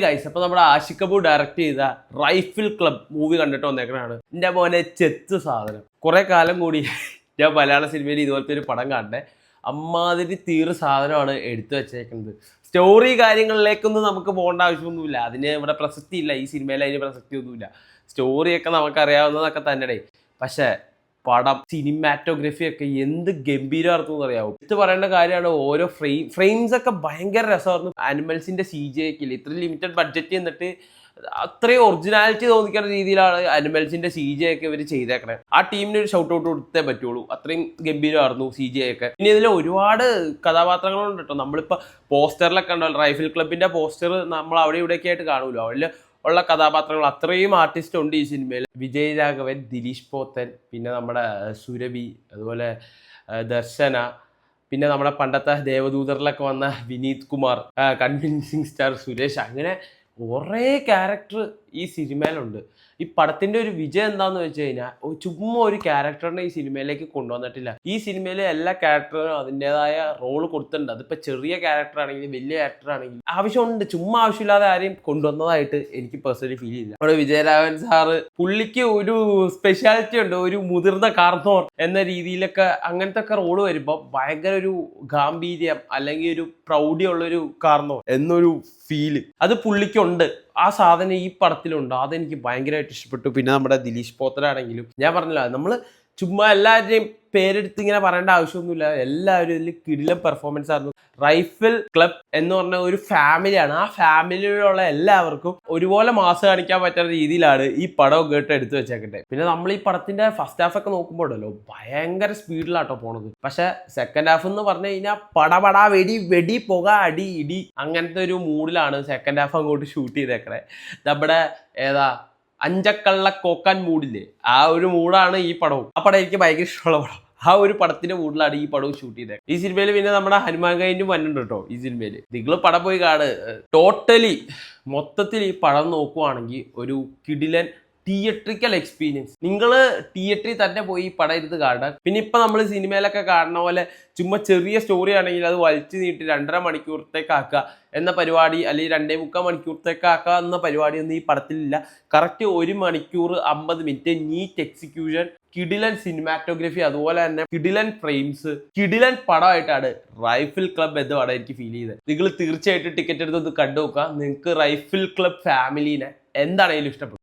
Guys, അപ്പോൾ നമ്മുടെ Ashiq Kapoor direct ചെയ്ത റൈഫിൾ ക്ലബ് മൂവി കണ്ടിട്ട് വന്നേക്കണാണ്. എൻ്റെ മോനെ ചെത്ത് സാധനം. കുറേ കാലം കൂടി ഞാൻ മലയാള സിനിമയിൽ ഇതുപോലത്തെ ഒരു പടം കാണണ്ടേ. അമ്മാതിരി തീർ സാധനമാണ് എടുത്തു വെച്ചേക്കുന്നത്. സ്റ്റോറി കാര്യങ്ങളിലേക്കൊന്നും നമുക്ക് പോകേണ്ട ആവശ്യമൊന്നുമില്ല, അതിന് ഇവിടെ പ്രസക്തി ഇല്ല. ഈ സിനിമയിൽ അതിന് പ്രസക്തിയൊന്നുമില്ല. സ്റ്റോറിയൊക്കെ നമുക്കറിയാവുന്നതൊക്കെ തന്നെ. പക്ഷേ പടം സിനിമാറ്റോഗ്രഫി ഒക്കെ എന്ത് ഗംഭീരമായിരുന്നു അറിയാവും. ഇത് പറയേണ്ട കാര്യമാണ്. ഓരോ ഫ്രെയിംസ് ഒക്കെ ഭയങ്കര രസമായിരുന്നു. ആനിമൽസിന്റെ CGI ഒക്കെ ഇല്ല, ഇത്ര ലിമിറ്റഡ് ബഡ്ജറ്റ് എന്നിട്ട് അത്രയും ഒറിജിനാലിറ്റി തോന്നിക്കുന്ന രീതിയിലാണ് ആനിമൽസിന്റെ CGI ഒക്കെ ഇവർ ചെയ്തേക്കണേ. ആ ടീമിന് ഒരു ഷൗട്ട് ഔട്ട് കൊടുത്തേ പറ്റുള്ളൂ, അത്രയും ഗംഭീരമായിരുന്നു CGI ഒക്കെ. ഇനി ഇതിൽ ഒരുപാട് കഥാപാത്രങ്ങളുണ്ട് കേട്ടോ. നമ്മളിപ്പോൾ പോസ്റ്ററിലൊക്കെ ഉണ്ടല്ലോ, റൈഫിൾ ക്ലബിന്റെ പോസ്റ്റർ നമ്മൾ അവിടെ ഇവിടെയൊക്കെ ആയിട്ട് കാണുമല്ലോ. അതിൽ ഉള്ള കഥാപാത്രങ്ങൾ അത്രയും ആർട്ടിസ്റ്റ് ഉണ്ട് ഈ സിനിമയിൽ. വിജയ് രാഘവൻ, ദിലീഷ് പോത്തൻ, പിന്നെ നമ്മുടെ സുരഭി, അതുപോലെ ദർശന, പിന്നെ നമ്മുടെ പണ്ടത്തെ ദേവദൂതറിലൊക്കെ വന്ന വിനീത് കുമാർ, കൺവിൻസിങ് സ്റ്റാർ സുരേഷ്, അങ്ങനെ കുറേ ക്യാരക്ടർ ഈ സിനിമയിലുണ്ട്. ഈ പടത്തിന്റെ ഒരു വിജയം എന്താന്ന് വെച്ച് കഴിഞ്ഞാൽ ചുമ്മാ ഒരു ക്യാരക്ടറിനെ ഈ സിനിമയിലേക്ക് കൊണ്ടുവന്നിട്ടില്ല. ഈ സിനിമയിലെ എല്ലാ ക്യാരക്ടറിനും അതിൻ്റെതായ റോള് കൊടുത്തിട്ടുണ്ട്. അതിപ്പോ ചെറിയ ക്യാരക്ടർ ആണെങ്കിലും വലിയ ക്യാരക്ടർ ആണെങ്കിലും ആവശ്യമുണ്ട്. ചുമ്മാ ആവശ്യമില്ലാതെ ആരെയും കൊണ്ടുവന്നതായിട്ട് എനിക്ക് പേഴ്സണലി ഫീൽ ചെയ്യില്ല. നമ്മുടെ വിജയരാഘവൻ സാറ്, പുള്ളിക്ക് ഒരു സ്പെഷ്യാലിറ്റി ഉണ്ട്. ഒരു മുതിർന്ന കാർന്നോർ എന്ന രീതിയിലൊക്കെ അങ്ങനത്തെ ഒക്കെ റോള് വരുമ്പോൾ ഭയങ്കര ഒരു ഗാംഭീര്യം അല്ലെങ്കിൽ ഒരു പ്രൗഢിയുള്ളൊരു കാർന്നോർ എന്നൊരു ഫീല് അത് പുള്ളിക്കുണ്ട്. ആ സാധനം ഈ പടത്തിലുണ്ട്. അതെനിക്ക് ഭയങ്കരമായിട്ട് ഇഷ്ടപ്പെട്ടു. പിന്നെ നമ്മുടെ ദിലീഷ് പോത്തനാണെങ്കിലും ഞാൻ പറഞ്ഞില്ല, നമ്മൾ ചുമ്മാ എല്ലാവരുടെയും പേരെടുത്ത് ഇങ്ങനെ പറയേണ്ട ആവശ്യമൊന്നുമില്ല. എല്ലാവരും ഇതിൽ കിടിലൻ പെർഫോമൻസ് ആയിരുന്നു. റൈഫിൾ ക്ലബ് എന്ന് പറഞ്ഞ ഒരു ഫാമിലിയാണ്. ആ ഫാമിലിയിലുള്ള എല്ലാവർക്കും ഒരുപോലെ മാസ് കാണിക്കാൻ പറ്റുന്ന രീതിയിലാണ് ഈ പടം കേട്ട് എടുത്തു വെച്ചേക്കട്ടെ. പിന്നെ നമ്മൾ ഈ പടത്തിന്റെ ഫസ്റ്റ് ഹാഫ് ഒക്കെ നോക്കുമ്പോഴല്ലോ ഭയങ്കര സ്പീഡിലാട്ടോ പോണത്. പക്ഷെ സെക്കൻഡ് ഹാഫ് എന്ന് പറഞ്ഞു കഴിഞ്ഞാൽ പടപടാ വെടി പുക അടി ഇടി അങ്ങനത്തെ ഒരു മൂഡിലാണ് സെക്കൻഡ് ഹാഫ് അങ്ങോട്ട് ഷൂട്ട് ചെയ്തേക്കണേ. നമ്മുടെ അഞ്ചക്കള്ള കോക്കാൻ മൂഡില്ലേ, ആ ഒരു മൂഡാണ് ഈ പടവും. ആ പടം എനിക്ക് ഭയങ്കര ഇഷ്ടമുള്ള പടം. ആ ഒരു പടത്തിന്റെ മൂഡിലാണ് ഈ പടവും ഷൂട്ട് ചെയ്തത്. ഈ സിനിമയിൽ പിന്നെ നമ്മുടെ ഹനുമാൻ കൈൻഡും വന്നിട്ടുണ്ട് കേട്ടോ ഈ സിനിമയിൽ. നിങ്ങൾ പടം പോയി കാണ്. ടോട്ടലി മൊത്തത്തിൽ ഈ പടം നോക്കുവാണെങ്കിൽ ഒരു കിടിലൻ തിയേറ്ററിക്കൽ എക്സ്പീരിയൻസ്. നിങ്ങൾ തിയേറ്ററിൽ തന്നെ പോയി ഈ പടം ഇരുന്ന് കാണാൻ. പിന്നെ ഇപ്പം നമ്മൾ സിനിമയിലൊക്കെ കാണുന്ന പോലെ ചുമ്മാ ചെറിയ സ്റ്റോറി ആണെങ്കിൽ അത് വലിച്ചു നീട്ടി 2.5 മണിക്കൂറത്തേക്കാക്കുക എന്ന പരിപാടി, അല്ലെങ്കിൽ 2.25 മണിക്കൂറത്തേക്കാക്കുക എന്ന പരിപാടിയൊന്നും ഈ പടത്തിലില്ല. കറക്റ്റ് 1 മണിക്കൂർ 50 മിനിറ്റ് നീറ്റ് എക്സിക്യൂഷൻ, കിടിലൻ സിനിമാറ്റോഗ്രഫി, അതുപോലെ തന്നെ കിടിലൻ ഫ്രെയിംസ്, കിടിലൻ പടമായിട്ടാണ് റൈഫിൾ ക്ലബ് എന്ന പടം എനിക്ക് ഫീൽ ചെയ്തത്. നിങ്ങൾ തീർച്ചയായിട്ടും ടിക്കറ്റ് എടുത്തൊന്ന് കണ്ടു നോക്കുക. നിങ്ങൾക്ക് റൈഫിൾ ക്ലബ് ഫാമിലീനെ എന്താണെങ്കിലും ഇഷ്ടപ്പെടും.